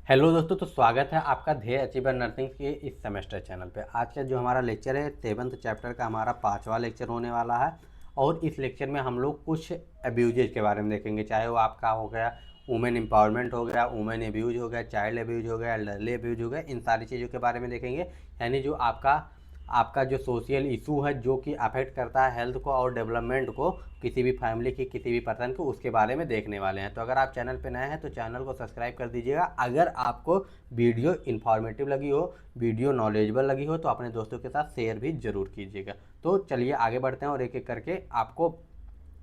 Hello दोस्तों, तो स्वागत है आपका ध्येय अचीवर नर्सिंग के इस सेमेस्टर चैनल पे। आज का जो हमारा लेक्चर है 7th चैप्टर का हमारा 5वां लेक्चर होने वाला है। और इस लेक्चर में हम लोग कुछ अब्यूजेज के बारे में देखेंगे, चाहे वो आपका हो गया वुमेन एम्पावरमेंट, हो गया वुमेन अब्यूज, हो गया चाइल्ड अब्यूज, हो गया एल्डरली अब्यूज, हो गया। इन सारी चीज़ों के बारे में देखेंगे। यानी जो आपका आपका जो सोशल इशू है जो कि अफेक्ट करता है हेल्थ को और डेवलपमेंट को, किसी भी फैमिली की, किसी भी पर्सन को, उसके बारे में देखने वाले हैं। तो अगर आप चैनल पे नए हैं तो चैनल को सब्सक्राइब कर दीजिएगा। अगर आपको वीडियो इन्फॉर्मेटिव लगी हो, वीडियो नॉलेजेबल लगी हो, तो अपने दोस्तों के साथ शेयर भी ज़रूर कीजिएगा। तो चलिए आगे बढ़ते हैं और एक एक करके आपको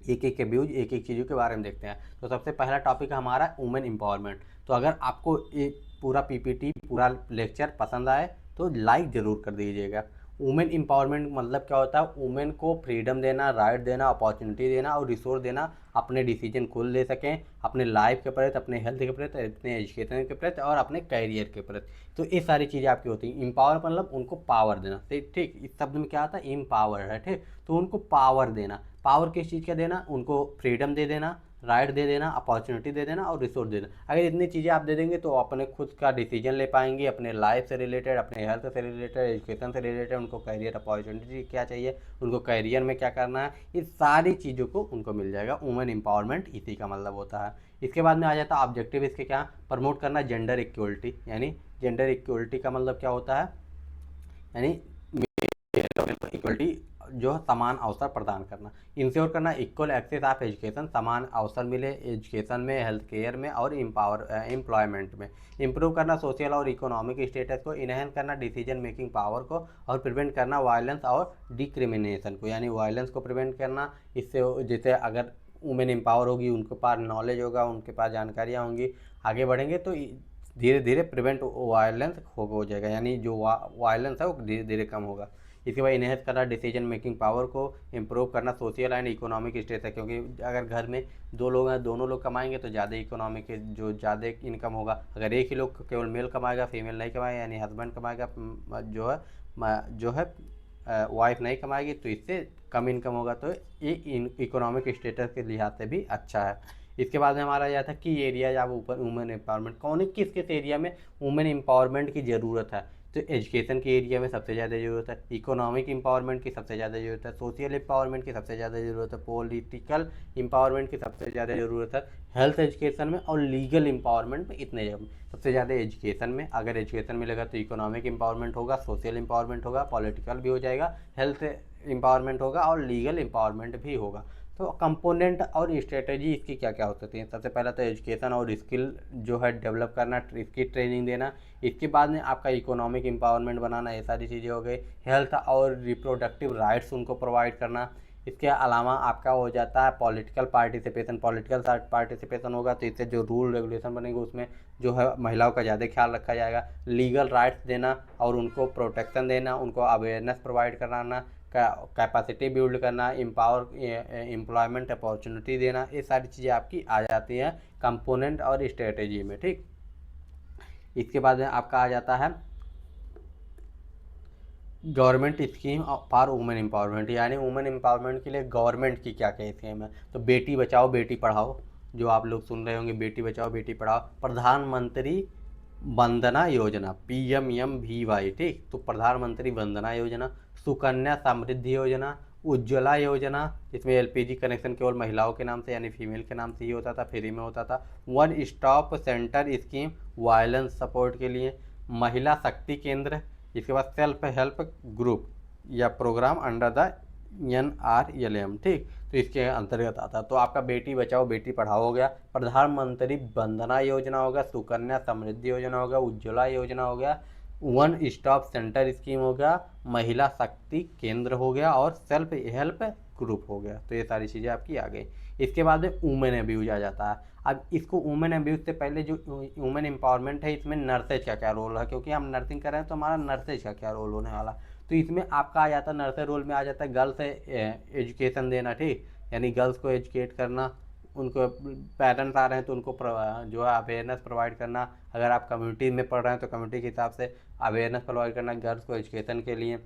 एक एक के व्यूज, एक एक चीज़ों के बारे में देखते हैं। तो सबसे पहला टॉपिक है हमारा वुमेन एम्पावरमेंट। तो अगर आपको ये पूरा पीपीटी, पूरा लेक्चर पसंद आए तो लाइक ज़रूर कर दीजिएगा। वुमेन एम्पावरमेंट मतलब क्या होता है? वुमेन को फ्रीडम देना, राइट देना, अपॉर्चुनिटी देना और रिसोर्स देना, अपने डिसीजन खुद ले सकें, अपने लाइफ के प्रति, अपने हेल्थ के प्रति, अपने एजुकेशन के प्रति और अपने करियर के प्रति। तो ये सारी चीज़ें आपकी होती हैं। एम्पावर मतलब उनको पावर देना, ठीक। इस शब्द में क्या आता है? एम्पावर है, ठीक। तो उनको पावर देना। पावर किस चीज़ का देना? उनको फ्रीडम दे देना, राइट दे देना, अपॉर्चुनिटी दे देना और रिसोर्स दे देना। अगर इतनी चीज़ें आप दे देंगे तो अपने खुद का डिसीजन ले पाएंगे, अपने लाइफ से रिलेटेड, अपने हेल्थ से रिलेटेड, एजुकेशन से रिलेटेड, उनको करियर अपॉर्चुनिटी क्या चाहिए, उनको करियर में क्या करना है, इस सारी चीज़ों को उनको मिल जाएगा। वुमेन एम्पावरमेंट इसी का मतलब होता है। इसके बाद में आ जाता है ऑब्जेक्टिव। इसके क्या? प्रमोट करना जेंडर इक्वलिटी। यानी जेंडर इक्वलिटी का मतलब क्या होता है? यानी इक्वलिटी, जो समान अवसर प्रदान करना, इंश्योर करना इक्वल एक्सेस ऑफ एजुकेशन, समान अवसर मिले एजुकेशन में, हेल्थ केयर में और एम्प्लॉयमेंट में। इंप्रूव करना सोशल और इकोनॉमिक स्टेटस को, इनहेंस करना डिसीजन मेकिंग पावर को और प्रिवेंट करना वायलेंस और डिस्क्रिमिनेशन को। यानी वायलेंस को प्रिवेंट करना, इससे जैसे अगर वुमेन एम्पावर होगी, उनके पास नॉलेज होगा, उनके पास जानकारियाँ होंगी, आगे बढ़ेंगे तो धीरे धीरे प्रिवेंट वायलेंस हो जाएगा। यानी जो वायलेंस है वो धीरे धीरे कम होगा। इसके बाद इनहेंस करना डिसीजन मेकिंग पावर को, इम्प्रूव करना सोशल एंड इकोनॉमिक स्टेटस, क्योंकि अगर घर में दो लोग हैं, दोनों लोग कमाएंगे तो ज़्यादा इकोनॉमिक, जो ज़्यादा इनकम होगा। अगर एक ही लोग केवल मेल कमाएगा, फीमेल नहीं कमाएगा, यानी हस्बैंड कमाएगा, जो है वाइफ नहीं कमाएगी, तो इससे कम इनकम होगा। तो ये इकोनॉमिक स्टेटस के लिहाज से भी अच्छा है। इसके बाद में हमारा यह था कि एरिया या ऊपर वुमेन एम्पावरमेंट कौन, किस किस एरिया में वुमेन एम्पावरमेंट की ज़रूरत है। तो एजुकेशन के एरिया में सबसे ज़्यादा ज़रूरत है, इकोनॉमिक एम्पावरमेंट की सबसे ज़्यादा ज़रूरत है, सोशल एम्पावरमेंट की सबसे ज़्यादा ज़रूरत है, पॉलिटिकल एम्पावरमेंट की सबसे ज़्यादा ज़रूरत है, हेल्थ एजुकेशन में और लीगल एम्पावरमेंट में। इतने सबसे ज़्यादा एजुकेशन में, अगर एजुकेशन मिलेगा तो इकोनॉमिक एम्पावरमेंट होगा, सोशल एम्पावरमेंट होगा, पॉलिटिकल भी हो जाएगा, हेल्थ एम्पावरमेंट होगा और लीगल एम्पावरमेंट भी होगा। तो कंपोनेंट और स्ट्रेटजी इसकी क्या क्या हो सकती है? सबसे पहला तो एजुकेशन और स्किल जो है डेवलप करना, इसकी ट्रेनिंग देना। इसके बाद में आपका इकोनॉमिक एम्पावरमेंट बनाना, ये सारी चीज़ें हो गई। हेल्थ और रिप्रोडक्टिव राइट्स उनको प्रोवाइड करना। इसके अलावा आपका हो जाता है पॉलिटिकल पार्टिसिपेशन। पॉलिटिकल पार्टिसिपेशन होगा तो इससे जो रूल रेगुलेशन बनेंगे उसमें जो है महिलाओं का ज़्यादा ख्याल रखा जाएगा। लीगल राइट्स देना और उनको प्रोटेक्शन देना, उनको अवेयरनेस प्रोवाइड कराना, कैपेसिटी बिल्ड करना, एम्प्लॉयमेंट अपॉर्चुनिटी देना, ये सारी चीज़ें आपकी आ जाती हैं कंपोनेंट और स्ट्रेटेजी में, ठीक। इसके बाद में आपका आ जाता है government scheme for women empowerment. यानी वुमेन एम्पावरमेंट के लिए गवर्नमेंट की क्या क्या स्कीम है। तो बेटी बचाओ बेटी पढ़ाओ, जो आप लोग सुन रहे होंगे, बेटी बचाओ बेटी पढ़ाओ। प्रधानमंत्री वंदना योजना, PMMVY, ठीक। तो प्रधानमंत्री वंदना योजना, सुकन्या समृद्धि योजना, उज्ज्वला योजना, इसमें LPG कनेक्शन केवल महिलाओं के नाम से यानी फीमेल के नाम से ही होता था, फ्री में होता था। One stop centre scheme violence support के लिए। महिला शक्ति केंद्र। इसके बाद सेल्फ हेल्प ग्रुप या प्रोग्राम अंडर द NRLM, ठीक। तो इसके अंतर्गत आता। तो आपका बेटी बचाओ बेटी पढ़ाओ हो गया, प्रधानमंत्री वंदना योजना होगा, सुकन्या समृद्धि योजना होगा, उज्ज्वला योजना हो गया, वन स्टॉप सेंटर स्कीम हो गया, महिला शक्ति केंद्र हो गया और सेल्फ हेल्प ग्रुप हो गया। तो ये सारी चीज़ें आपकी आ गई। इसके बाद वुमेन अब्यूज आ जाता है। अब इसको वुमेन अब्यूज से पहले जो वुमेन एम्पावरमेंट है, इसमें नर्सेज का क्या रोल है, क्योंकि हम नर्सिंग कर रहे हैं तो हमारा नर्सेज का क्या रोल होने वाला। तो इसमें आपका आ जाता है, नर्सेज रोल में आ जाता है गर्ल्स एजुकेशन देना, ठीक। यानी गर्ल्स को एजुकेट करना, उनको पेरेंट्स आ रहे हैं तो उनको जो है अवेयरनेस प्रोवाइड करना। अगर आप कम्युनिटी में पढ़ रहे हैं तो कम्युनिटी के हिसाब से अवेयरनेस प्रोवाइड करना गर्ल्स को एजुकेशन के लिए।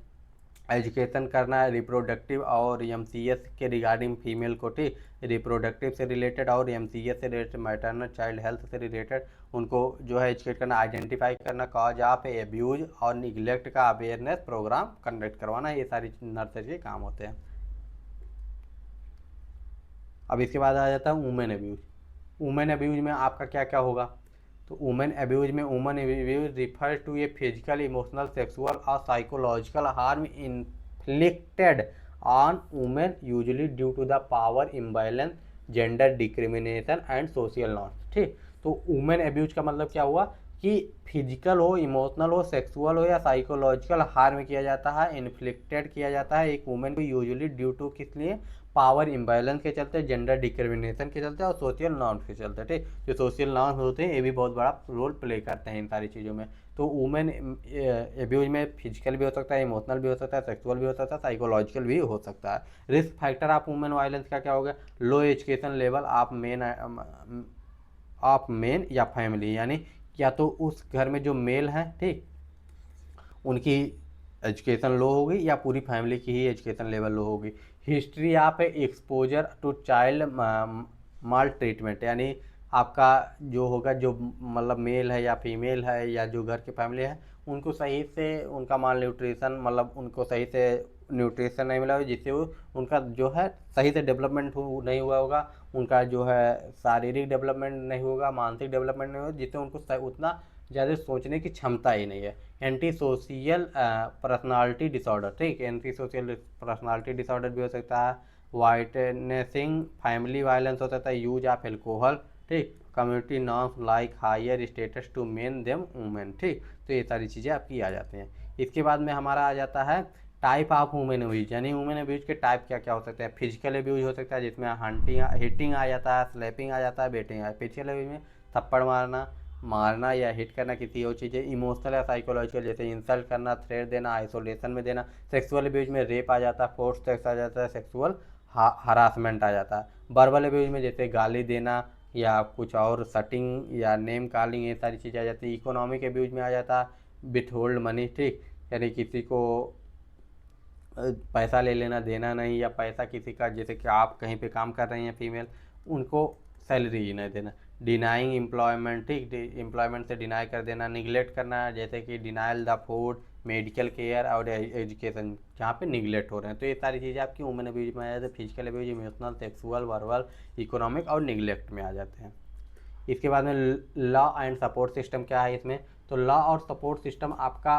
एजुकेशन करना है, रिप्रोडक्टिव और एमसीएस के रिगार्डिंग फीमेल को, ठीक, रिप्रोडक्टिव से रिलेटेड और एमसीएस से रिलेटेड, मैटरनल चाइल्ड हेल्थ से रिलेटेड उनको जो है एजुकेट करना, आइडेंटिफाई करना कॉज ऑफ एब्यूज और निगलेक्ट का अवेयरनेस प्रोग्राम कंडक्ट करवाना, ये सारी नर्सरी के काम होते हैं। अब इसके बाद आ जाता है वुमेन अब्यूज। वुमेन अब्यूज में आपका क्या क्या होगा, तो वुमेन अब्यूज में women abuse refer to a physical, emotional, sexual और psychological harm inflicted on women usually due to the power imbalance, gender discrimination and social norms, ठीक। तो वुमेन अब्यूज का मतलब क्या हुआ कि फिजिकल हो, इमोशनल हो, सेक्सुअल हो या साइकोलॉजिकल हार्म किया जाता है, इन्फ्लिक्टेड किया जाता है एक वुमेन को, यूजुअली ड्यू टू किस लिए, पावर इम्बैलेंस के चलते, जेंडर डिस्क्रिमिनेशन के चलते और सोशल नॉर्म्स के चलते, ठीक। जो सोशल नॉर्म्स होते हैं ये भी बहुत बड़ा रोल प्ले करते हैं इन सारी चीज़ों में। तो वुमेन एब्यूज में फिजिकल भी हो सकता है, इमोशनल भी हो सकता है, सेक्सुअल भी हो सकता है, साइकोलॉजिकल भी हो सकता है। Risk factor of women violence का क्या हो गया, लो एजुकेशन लेवल ऑफ मेन या फैमिली, यानी या तो उस घर में जो मेल हैं, ठीक, उनकी एजुकेशन लो होगी या पूरी फैमिली की ही एजुकेशन लेवल लो होगी। History of exposure to child maltreatment, यानी आपका जो होगा, जो मतलब मेल है या फीमेल है या जो घर की फैमिली है, उनको सही से उनका माल न्यूट्रिशन, मतलब उनको सही से न्यूट्रिशन नहीं मिला हो, जिससे वो उनका जो है सही से डेवलपमेंट नहीं हुआ होगा, उनका जो है शारीरिक डेवलपमेंट नहीं होगा, मानसिक डेवलपमेंट नहीं होगा, जिससे उनको उतना ज़्यादा सोचने की क्षमता ही नहीं है। एंटी सोशल पर्सनालिटी डिसऑर्डर, ठीक, एंटी सोशल पर्सनालिटी डिसऑर्डर भी हो सकता है। वाइटनेसिंग फैमिली वायलेंस हो सकता है। यूज ऑफ एल्कोहल, ठीक, community norms like higher status to men than women, ठीक। तो ये सारी चीज़ें आपकी आ जाती हैं। इसके बाद में हमारा आ जाता है टाइप ऑफ वुमेन अब्यूज, यानी वुमेन अब्यूज के टाइप क्या क्या हो सकते हैं। फिजिकल अब्यूज हो सकता है जिसमें हिटिंग आ जाता है, स्लैपिंग आ जाता है, बेटिंग आ। फिजिकल अब्यूज में थप्पड़ मारना या हिट करना किसी और चीज़ें। इमोशनल या साइकोलॉजिकल जैसे इंसल्ट करना, थ्रेट देना, आइसोलेशन में देना। सेक्सुअल अब्यूज में रेप आ जाता है, फोर्स सेक्स आ जाता है, सेक्सुअल हरासमेंट आ जाता है। वर्बल अब्यूज में जैसे गाली देना या कुछ और, सटिंग या नेम कॉलिंग, ये सारी चीज़ें आ जाती है। इकोनॉमिक अब्यूज में आ जाता है विथहोल्ड मनी, ठीक, यानी किसी को पैसा ले लेना, देना नहीं, या पैसा किसी का, जैसे कि आप कहीं पे काम कर रही हैं फीमेल, उनको सैलरी ही नहीं देना। डिनाइंग एम्प्लॉयमेंट, ठीक, एम्प्लॉयमेंट से डिनाई कर देना। निगलेक्ट करना, जैसे कि denial the food, medical care और एजुकेशन, जहाँ पे निगलेक्ट हो रहे हैं। तो ये सारी चीज़ें आपकी वुमेन अब्यूज में आ जाती है। Physical abuse, emotional, sexual, verbal, economic और निगलेक्ट में आ जाते हैं। इसके बाद में लॉ एंड सपोर्ट सिस्टम क्या है इसमें, तो लॉ और सपोर्ट सिस्टम आपका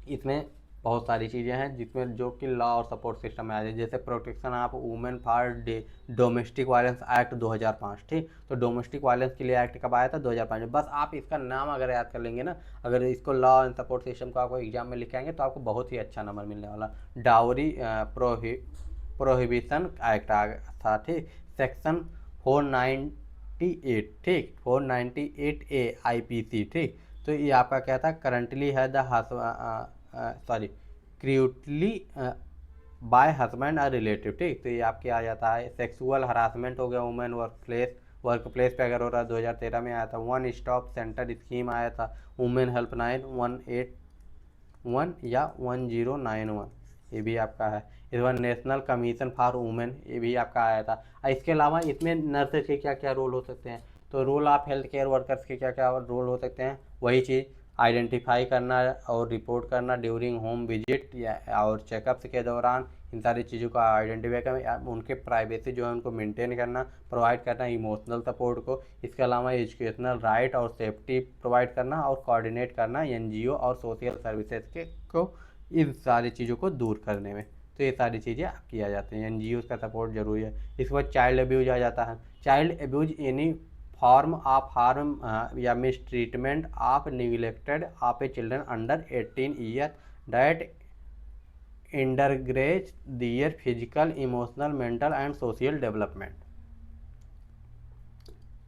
इसमें बहुत सारी चीज़ें हैं जिसमें जो कि लॉ और सपोर्ट सिस्टम में आ जाए, जैसे protection of women for domestic violence act 2005, ठीक। तो डोमेस्टिक वायलेंस के लिए एक्ट कब आया था, 2005 में। बस आप इसका नाम अगर याद कर लेंगे ना, अगर इसको लॉ एंड सपोर्ट सिस्टम को आपको एग्जाम में लिखाएंगे तो आपको बहुत ही अच्छा नंबर मिलने वाला। डाउरी प्रोहिबिशन एक्ट था, ठीक, सेक्शन 498, ठीक, 498A IPC, ठीक। तो ये आपका क्या था, करंटली है द क्रूटली बाय हस्बैंड और रिलेटिव, ठीक। तो ये आपके आ जाता है। सेक्सुअल हरासमेंट हो गया वुमेन वर्क प्लेस पे अगर हो रहा है, 2013 में आया था। वन स्टॉप सेंटर स्कीम आया था। वुमेन हेल्पलाइन 181 या 1091, ये भी आपका है। इस बार नेशनल कमीशन फॉर वुमेन, ये भी आपका आया था। इसके अलावा इसमें नर्सेज के क्या क्या रोल हो सकते हैं, तो role of health care workers के क्या क्या रोल हो सकते हैं, वही चीज़ आइडेंटिफाई करना और रिपोर्ट करना ड्यूरिंग होम विजिट या और चेकअप्स के दौरान, इन सारी चीज़ों का आइडेंटिफाई करना, उनके प्राइवेसी जो है उनको मेंटेन करना, प्रोवाइड करना इमोशनल सपोर्ट को। इसके अलावा एजुकेशनल राइट और सेफ्टी प्रोवाइड करना और कोऑर्डिनेट करना एनजीओ और सोशल सर्विसेज के को इन सारी चीज़ों को दूर करने में। तो ये सारी चीज़ें आपकी आ जाती हैं, एनजीओ का सपोर्ट जरूरी है। इसके बाद चाइल्ड अब्यूज आ जाता है। Child abuse any form of harm या mistreatment of neglected of a children under 18 year that endangers their physical, emotional, mental and social development.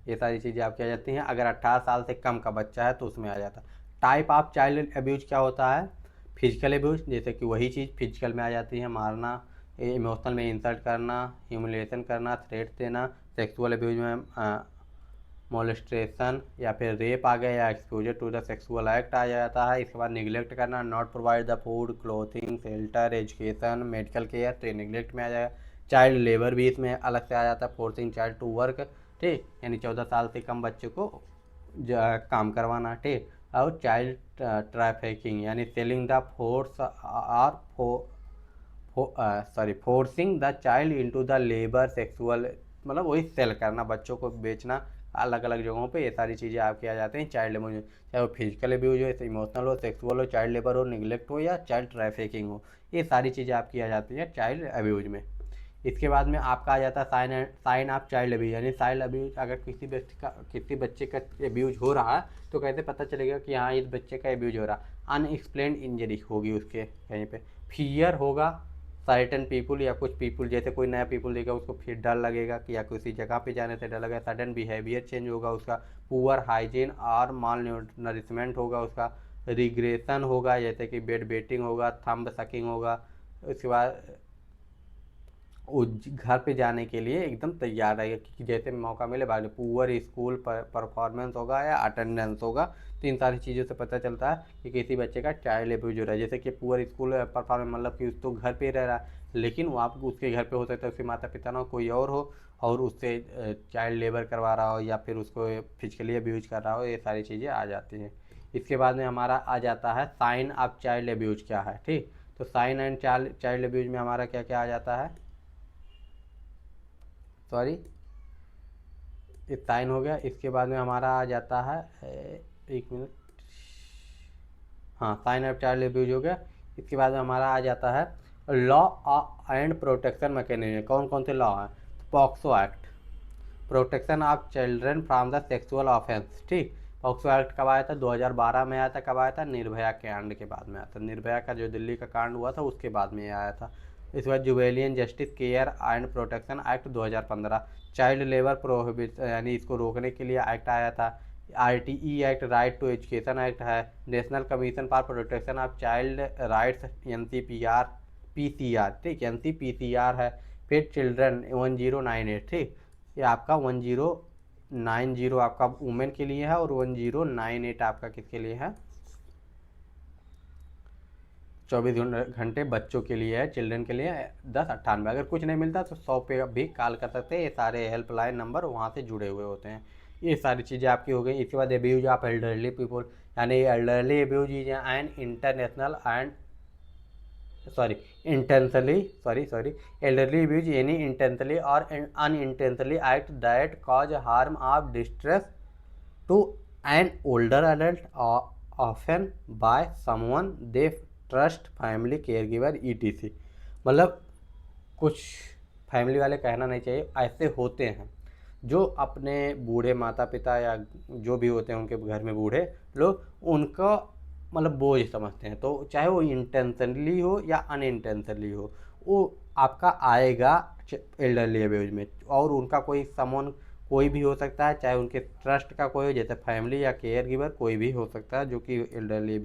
ये सारी चीज़ें आपकी आ जाती हैं। अगर 18 साल से कम का बच्चा है तो उसमें आ जाता है। टाइप ऑफ चाइल्ड अब्यूज क्या होता है, फिजिकल अब्यूज, जैसे कि वही चीज़ फिजिकल में आ जाती है, मारना। इमोशनल में इंसल्ट करना, ह्यूमिलिएशन करना, थ्रेट देना। सेक्सुअल अब्यूज में मोलेस्टेशन या फिर रेप आ गया, या exposure to the sexual act आ जाता है। इसके बाद निगलेक्ट करना, not provide the food, clothing, shelter, education, medical care, तो निगलेक्ट में आ जाएगा। चाइल्ड लेबर भी इसमें अलग से आ जाता है, फोर्सिंग चाइल्ड टू वर्क, ठीक, यानी 14 साल से कम बच्चे को काम करवाना, ठीक। और चाइल्ड ट्रैफिकिंग यानी सेलिंग द फोर्स और forcing the child into the labour, sexual, मतलब वही सेल करना, बच्चों को बेचना अलग अलग जगहों पे, ये सारी चीज़ें आपके आ जाते हैं चाइल्ड लेबर में। चाहे वो फिजिकल अब्यूज हो, इमोशनल हो, सेक्सुअल हो, चाइल्ड लेबर हो, निगलेक्ट हो, या चाइल्ड ट्रैफिकिंग हो, ये सारी चीज़ें आपकी आ जाती हैं चाइल्ड अब्यूज में। इसके बाद में आपका आ जाता है साइन ऑफ चाइल्ड अब्यूज, यानी चाइल्ड अब्यूज अगर किसी बच्चे का अब्यूज हो रहा है तो कैसे पता चलेगा कि हाँ इस बच्चे का अब्यूज हो रहा है। अनएक्सप्लेन्ड इंजरी होगी उसके कहीं पे, फियर होगा सर्टेन पीपुल या कुछ पीपुल, जैसे कोई नया पीपुल देगा उसको फिर डर लगेगा कि या किसी जगह पे जाने से डर लगेगा। सडन बिहेवियर चेंज होगा उसका, पुअर हाइजीन और माल नरिशमेंट होगा उसका, रिग्रेशन होगा जैसे कि बेड बेटिंग होगा, थंब सकिंग होगा। उसके बाद वो घर पे जाने के लिए एकदम तैयार रहेगा कि जैसे मौका मिले भाग, पुअर स्कूल परफॉर्मेंस होगा या अटेंडेंस होगा। तो इन सारी चीज़ों से पता चलता है कि किसी बच्चे का चाइल्ड अब्यूज हो रहा है। जैसे कि पुअर स्कूल परफॉर्मेंस मतलब कि तो घर पे रह रहा है, लेकिन वहाँ पर उसके घर पे हो सकता है उसके माता पिता ना हो, कोई और हो, और उससे चाइल्ड लेबर करवा रहा हो या फिर उसको फिजिकली अब्यूज कर रहा हो, ये सारी चीज़ें आ जाती हैं। इसके बाद में हमारा आ जाता है साइन ऑफ चाइल्ड अब्यूज क्या है, ठीक। तो साइन एंड चाइल्ड अब्यूज में हमारा क्या क्या आ जाता है, सॉरी ये साइन हो गया। इसके बाद में हमारा आ जाता है एक मिनट, हाँ साइन ऑफ चाइल्ड अब्यूज हो गया। इसके बाद में हमारा आ जाता है लॉ एंड प्रोटेक्शन मैकेनिज्म। कौन कौन से लॉ हैं, POCSO act, protection of children from the sexual offence, ठीक। पॉक्सो एक्ट कब आया था, 2012 में आया था। कब आया था, निर्भया कांड के बाद में आया था। निर्भया का जो दिल्ली का कांड हुआ था उसके बाद में आया था। इसके बाद जुवेलियन justice care and protection act 2015, child labour prohibit यानी इसको रोकने के लिए एक्ट आया था। RTE act, right to education act है। National commission for protection of child rights, NCPR, ठीक, NCPCR है। फिर चिल्ड्रन 1098, ठीक, ये आपका 1090 आपका वुमेन के लिए है, और 1098 आपका किसके लिए है, 24 घंटे बच्चों के लिए है, चिल्ड्रन के लिए 1098। अगर कुछ नहीं मिलता तो 100 पे भी कॉल कर सकते हैं, ये सारे हेल्पलाइन नंबर वहाँ से जुड़े हुए होते हैं। ये सारी चीज़ें आपकी हो गई। इसके बाद अब्यूज ऑफ एल्डरली पीपल, यानी elderly abuse is an international and sorry elderly abuse any intentionally or unintentionally act that cause harm or distress to an older adult, or often by someone they trust, family, caregiver, etc। मतलब कुछ family वाले कहना नहीं चाहिए, ऐसे होते हैं जो अपने बूढ़े माता पिता या जो भी होते हैं उनके घर में बूढ़े लोग, उनका मतलब बोझ समझते हैं। तो चाहे वो इंटेंशनली हो या अनइंटेंशनली हो, वो आपका आएगा एल्डरली अब्यूज में। और उनका कोई समन कोई भी हो सकता है, चाहे उनके ट्रस्ट का कोई हो, जैसे फैमिली या केयर गिवर, कोई भी हो सकता है जो कि एल्डरली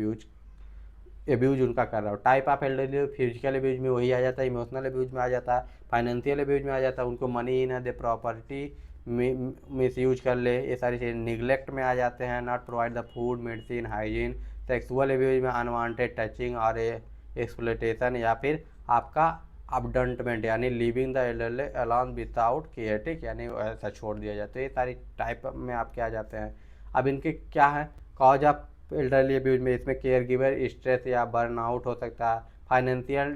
अब्यूज उनका कर रहा हो। Type of elderly, physical abuse में वही आ जाता है, इमोशनल अब्यूज में आ जाता है, फाइनेंशियल अब्यूज में आ जाता है, उनको मनी ही ना दे, प्रॉपर्टी मिस यूज कर ले, ये सारी चीज़ें। निगलेक्ट में आ जाते हैं, not provide the food, medicine, hygiene. Sexual abuse में अनवांटेड टचिंग और एक्सप्लॉयटेशन, या फिर आपका अबडंटमेंट यानी living the elderly alone without care, ठीक, यानी ऐसा छोड़ दिया जाता है। ये सारी टाइप में आपके आ जाते हैं। अब इनके क्या है कॉज ऑफ एल्डरली अब्यूज में, इसमें केयर गिवर स्ट्रेस या बर्नआउट हो सकता है, फाइनेंशियल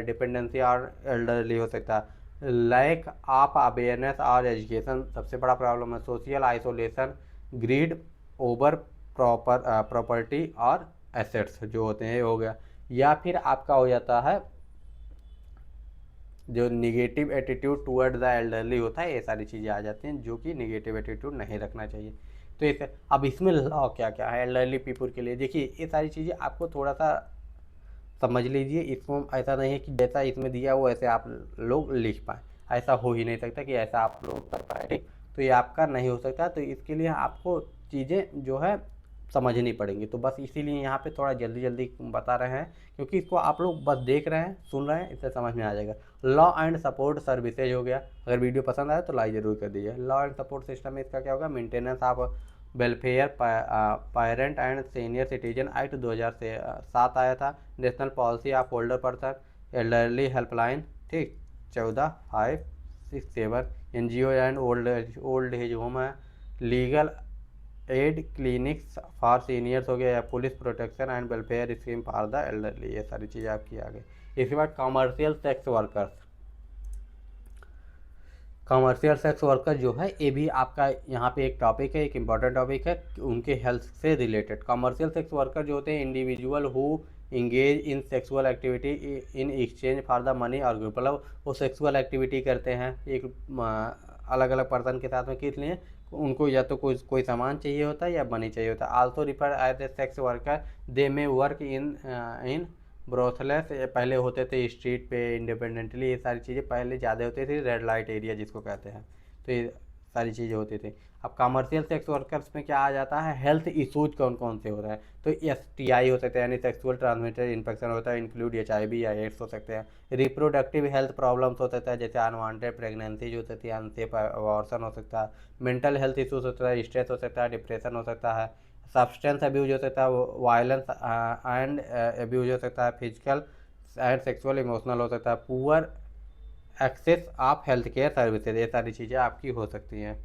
डिपेंडेंसी और एल्डरली हो सकता है, लैक ऑफ अवेयरनेस और एजुकेशन सबसे बड़ा प्रॉब्लम है, social isolation, greed over property और एसेट्स जो होते हैं, ये हो गया। या फिर आपका हो जाता है जो negative attitude toward the elderly होता है, ये सारी चीज़ें आ जाती हैं जो कि निगेटिव एटीट्यूड नहीं रखना चाहिए। तो इसे अब इसमें लॉ क्या क्या है एल्डरली पीपल के लिए, देखिए ये सारी चीज़ें आपको थोड़ा सा समझ लीजिए। इसमें ऐसा नहीं है कि जैसा इसमें दिया वो ऐसे आप लोग लिख पाए, ऐसा हो ही नहीं सकता कि ऐसा आप लोग कर पाए, ठीक। तो ये आपका नहीं हो सकता। तो इसके लिए आपको चीज़ें जो है समझनी पड़ेंगी। तो बस इसीलिए यहाँ पे थोड़ा जल्दी जल्दी बता रहे हैं, क्योंकि इसको आप लोग बस देख रहे हैं, सुन रहे हैं, इससे समझ में आ जाएगा। लॉ एंड सपोर्ट सर्विसेज हो गया। अगर वीडियो पसंद आए तो लाइक ज़रूर कर दीजिए। लॉ एंड सपोर्ट सिस्टम में इसका क्या होगा, maintenance of welfare parent and senior citizen act 2007 आया था। National policy of older person, elderly helpline, ठीक, 14,567। NGO and old age home है। Legal aid clinics for seniors हो गया, या police protection and welfare scheme for the elderly, ये सारी चीज़ें आपकी आ गई। इसके बाद commercial sex workers. Commercial sex worker जो है ये भी आपका यहाँ पे एक टॉपिक है, एक इम्पॉर्टेंट टॉपिक है, उनके हेल्थ से रिलेटेड। कमर्शियल सेक्स वर्कर जो होते हैं individual who engage in sexual activity in exchange for the money, और मतलब वो सेक्सुअल एक्टिविटी करते हैं एक अलग अलग पर्सन के साथ में, किस लिए, उनको या तो कोई सामान चाहिए होता है या मनी चाहिए होता है। Also refer as a sex worker, they may work in brothels, पहले होते थे स्ट्रीट पे इंडिपेंडेंटली, ये सारी चीज़ें पहले ज़्यादा होती थी, रेड लाइट एरिया जिसको कहते हैं, तो ये सारी चीज़ें होती थी। अब कमर्शियल सेक्स वर्कर्स में क्या आ जाता है, हेल्थ इशूज कौन कौन से हो रहे हैं, तो STI हो सकते हैं, यानी सेक्सुअल ट्रांसमिटेड इन्फेक्शन होता है, इंक्लूड HIV या एड्स हो सकते हैं। रिप्रोडक्टिव हेल्थ प्रॉब्लम्स हो सकता है, जैसे अनवांटेड प्रेगनेंसीज हो सकती है, अनसेफ अबॉर्शन हो सकता है, मेंटल हेल्थ इशूज हो सकता है, स्ट्रेस हो सकता है, डिप्रेशन हो सकता है, सब्सटेंस अब्यूज हो सकता है, वायलेंस एंड अब्यूज हो सकता है, फिजिकल एंड सेक्सुअल इमोशनल हो सकता है, poor access of health care services, ये सारी चीज़ें आपकी हो सकती हैं।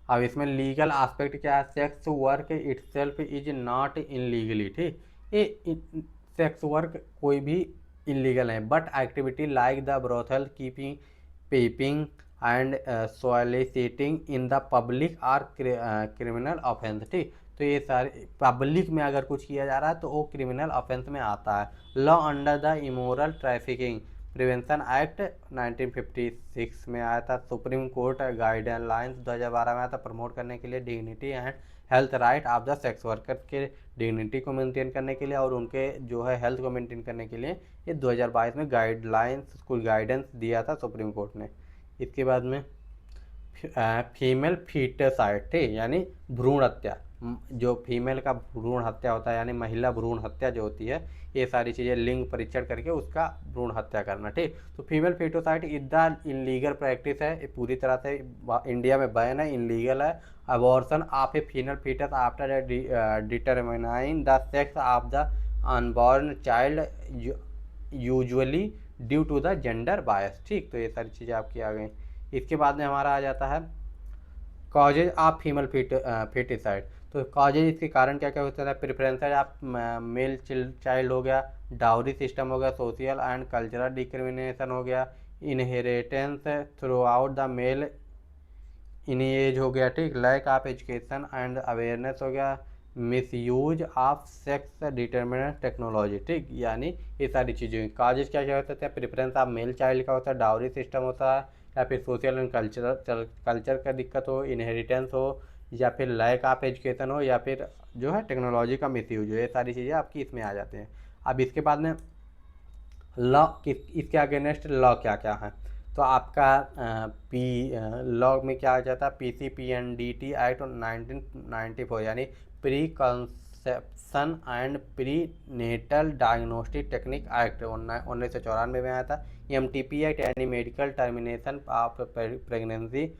अब इसमें लीगल एस्पेक्ट क्या है, sex work itself is not illegally, ठीक, ये सेक्स वर्क कोई भी इनलीगल है, but activity like the brothel, keeping, pimping and soliciting in the public are criminal offence, ठीक। तो ये सारे पब्लिक में अगर कुछ किया जा रहा है तो वो क्रिमिनल ऑफेंस में आता है। Law under the immoral trafficking prevention act 1956 में आया था। सुप्रीम कोर्ट गाइडलाइंस 2012 में आया था, प्रमोट करने के लिए dignity and health right of the sex worker के डिग्निटी को मेंटेन करने के लिए और उनके जो है हेल्थ को मेंटेन करने के लिए ये 2022 में गाइडलाइंस कोई गाइडेंस दिया था सुप्रीम कोर्ट ने। इसके बाद में फीमेल फीटसाइड, ठीक, यानी भ्रूण हत्या, जो फीमेल का भ्रूण हत्या होता है, यानी महिला भ्रूण हत्या जो होती है, ये सारी चीज़ें लिंग परीक्षण करके उसका भ्रूण हत्या करना, ठीक। तो फीमेल फीटोसाइड इतना इनलीगल प्रैक्टिस है, ये पूरी तरह से इंडिया में बैन है, इनलीगल है। Abortion of a female foetus after determining the sex of the unborn child usually due to the gender bias, ठीक। तो ये सारी चीज़ें आपकी आ गई। इसके बाद में हमारा आ जाता है कॉजेज ऑफ फीमेल फीटिसाइड। तो कॉजेज, इसके कारण क्या क्या हो सकता है, प्रेफरेंसेज ऑफ मेल चाइल्ड हो गया, डाउरी सिस्टम हो गया, सोशल एंड कल्चरल डिस्क्रिमिनेशन हो गया, inheritance throughout the male lineage हो गया, ठीक, lack of education and awareness हो गया, misuse of sex determinant technology, ठीक, यानी ये सारी चीज़ें। कॉजेज क्या क्या हो सकते हैं, प्रेफरेंस ऑफ मेल चाइल्ड का होता है, डाउरी सिस्टम होता है, या फिर सोशल एंड कल्चर का दिक्कत हो, इनहेरिटेंस हो, या फिर लैक ऑफ एजुकेशन हो, या फिर जो है टेक्नोलॉजी का मिसयूज हो, ये सारी चीज़ें आपकी इसमें आ जाते हैं। अब इसके बाद में लॉ, इसके अगेंस्ट लॉ क्या क्या है, तो आपका लॉ में क्या आ जाता है, PCPNDT एक्ट 1994, यानी pre conception and prenatal diagnostic technique act 1994 में आया था। MTP एक्ट, यानी medical termination of pregnancy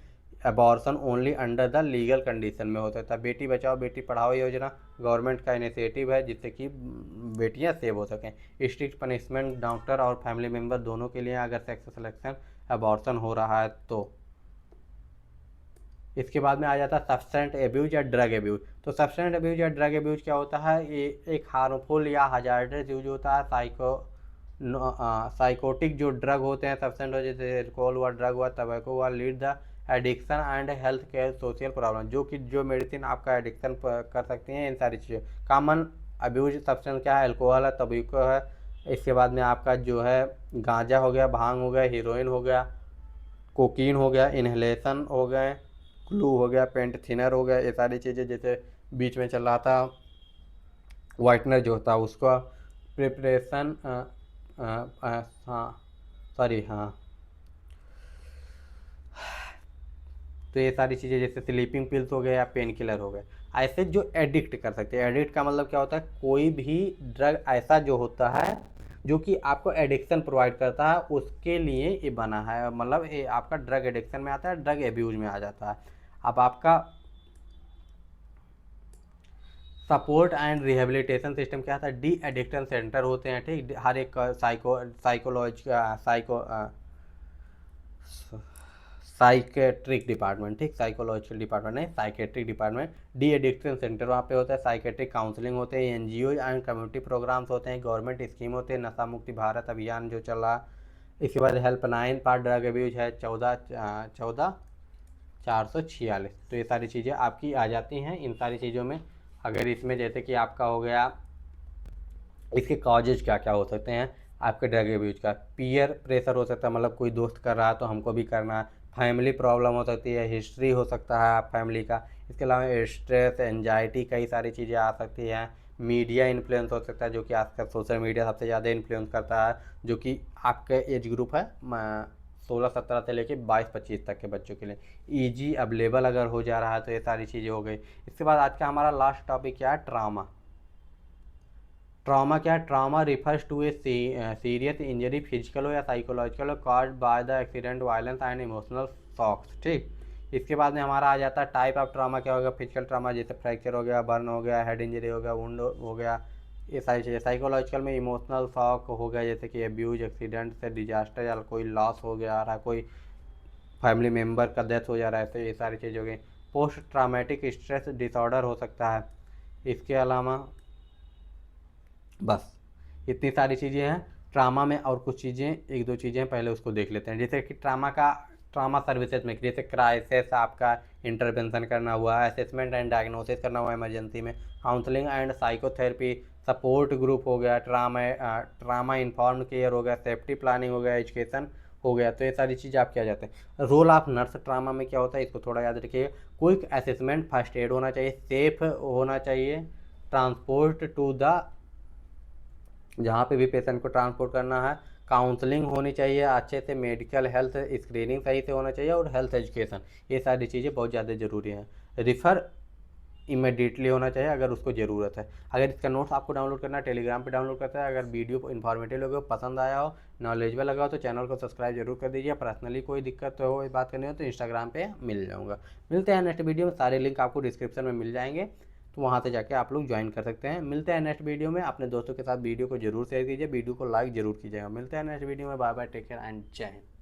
abortion only under the legal condition में होता था। बेटी बचाओ बेटी पढ़ाओ योजना गवर्नमेंट का इनिशिएटिव है, जिससे कि बेटियां सेव हो सकें। स्ट्रिक्ट पनिशमेंट डॉक्टर और फैमिली मेम्बर दोनों के लिए अगर सेक्स सिलेक्शन अबॉर्शन हो रहा है तो। इसके बाद में आ जाता है सब्सटेंस एब्यूज या ड्रग एब्यूज। तो सब्सटेंस एब्यूज या ड्रग एब्यूज क्या होता है, ये एक हार्मफुल या हजार्डस यूज होता है साइकोटिक जो ड्रग होते हैं सब्सटेंस, जैसे अल्कोहल हुआ, ड्रग हुआ, तंबाकू हुआ, lead the addiction and health care social problem, जो मेडिसिन आपका एडिक्शन कर सकती हैं, इन सारी चीज़ें। कॉमन अब्यूज सब्सटेंस क्या है, अल्कोहल है, तंबाकू है। इसके बाद में आपका जो है गांजा हो गया, भांग हो गया, हीरोइन हो गया, कोकीन हो गया, इन्हेलेशन हो गए, ग्लू हो गया, पेंट थिनर हो गया, ये सारी चीज़ें। जैसे बीच में चल रहा था वाइटनर जो होता है उसका प्रिपरेशन, हाँ सॉरी, हाँ, तो ये सारी चीज़ें जैसे स्लीपिंग पिल्स हो गए या पेन किलर हो गए, ऐसे जो एडिक्ट कर सकते हैं। एडिक्ट का मतलब क्या होता है, कोई भी ड्रग ऐसा जो होता है जो कि आपको एडिक्शन प्रोवाइड करता है, उसके लिए ये बना है। मतलब ये आपका ड्रग एडिक्शन में आता है, ड्रग एब्यूज में आ जाता है। अब आपका सपोर्ट एंड रिहेबिलिटेशन सिस्टम क्या था, डी एडिक्शन सेंटर होते हैं, ठीक। हर एक साइकेट्रिक डिपार्टमेंट, ठीक, साइकोलॉजिकल डिपार्टमेंट नहीं, psychiatric department, de addiction centre वहाँ पे होता है। साइकेट्रिक काउंसलिंग होते हैं, एनजीओ एंड कम्युनिटी प्रोग्राम्स होते हैं, गवर्नमेंट स्कीम होते हैं, नशा मुक्ति भारत अभियान जो चल रहा। इसके बाद हेल्पलाइन पार ड्रग अब्यूज है 14 446। तो ये सारी चीज़ें आपकी आ जाती हैं इन सारी चीज़ों में। अगर इसमें जैसे कि आपका हो गया, इसके कॉजेज क्या क्या हो सकते हैं आपके ड्रग एब्यूज का, पीयर प्रेशर हो सकता है, मतलब कोई दोस्त कर रहा है तो हमको भी करना है। फैमिली प्रॉब्लम हो सकती है, हिस्ट्री हो सकता है आप फैमिली का। इसके अलावा स्ट्रेस, एंजाइटी, कई सारी चीज़ें आ सकती हैं। मीडिया इन्फ्लुएंस हो सकता है, जो कि आजकल सोशल मीडिया सबसे ज़्यादा इन्फ्लुएंस करता है, जो कि आपका एज ग्रुप है 16-17 से लेके 22-25 तक के बच्चों के लिए ईजी अवेलेबल अगर हो जा रहा है, तो ये सारी चीज़ें हो गई। इसके बाद आज का हमारा लास्ट टॉपिक क्या है, ट्रामा। ट्रॉमा क्या है, trauma refers to a serious injury, physical हो या साइकोलॉजिकल हो, caused by the accident, violence and emotional shocks, ठीक। इसके बाद में हमारा आ जाता है टाइप ऑफ ट्रॉमा क्या होगा, फिजिकल ट्रॉमा जैसे फ्रैक्चर हो गया, बर्न हो गया, हेड इंजरी हो गया, वुंड हो गया, ये सारी चीज़ें। साइकोलॉजिकल में इमोशनल शॉक हो गया, जैसे कि अब्यूज, एक्सीडेंट से, डिजास्टर या कोई लॉस हो गया रहा, कोई फैमिली मेम्बर का डेथ हो जा रहा है, तो ये सारी चीज़ें हो गई। पोस्ट ट्रामेटिक स्ट्रेस डिसऑर्डर हो सकता है। इसके अलावा बस इतनी सारी चीज़ें हैं ट्रामा में। और कुछ चीज़ें, एक दो चीज़ें पहले उसको देख लेते हैं, जैसे कि ट्रामा सर्विसेज में जैसे क्राइसिस आपका इंटरवेंशन करना हुआ, असेसमेंट एंड डायग्नोसिस करना हुआ इमरजेंसी में, counselling and psychotherapy, support group हो गया, ट्रामा इन्फॉर्म्ड केयर हो गया, सेफ्टी प्लानिंग हो गया, एजुकेशन हो गया। तो ये सारी चीज़ें आप क्या जाते हैं। रोल ऑफ नर्स ट्रामा में क्या होता है, इसको थोड़ा याद रखिए। क्विक असेसमेंट, फर्स्ट एड होना चाहिए, सेफ होना चाहिए, ट्रांसपोर्ट टू द, जहाँ पे भी पेशेंट को ट्रांसपोर्ट करना है, काउंसलिंग होनी चाहिए अच्छे से, मेडिकल हेल्थ स्क्रीनिंग सही से होना चाहिए, और हेल्थ एजुकेशन, ये सारी चीज़ें बहुत ज़्यादा ज़रूरी हैं। रिफ़र इमीडिएटली होना चाहिए अगर उसको ज़रूरत है। अगर इसका नोट्स आपको डाउनलोड करना है, टेलीग्राम पे डाउनलोड करता है। अगर वीडियो इन्फॉर्मेटिव लगे हो, पसंद आया हो, नॉलेजेबल लगा हो, तो चैनल को सब्सक्राइब जरूर कर दीजिए। पर्सनली कोई दिक्कत हो, बात करनी हो, तो इंस्टाग्राम पे मिल जाऊँगा। मिलते हैं नेक्स्ट वीडियो में, सारे लिंक आपको डिस्क्रिप्शन में मिल जाएंगे, तो वहाँ से जाके आप लोग ज्वाइन कर सकते हैं। मिलते हैं नेक्स्ट वीडियो में। अपने दोस्तों के साथ वीडियो को जरूर शेयर कीजिए, वीडियो को लाइक जरूर कीजिएगा। मिलते हैं नेक्स्ट वीडियो में। Bye bye, take care and जय हिंद।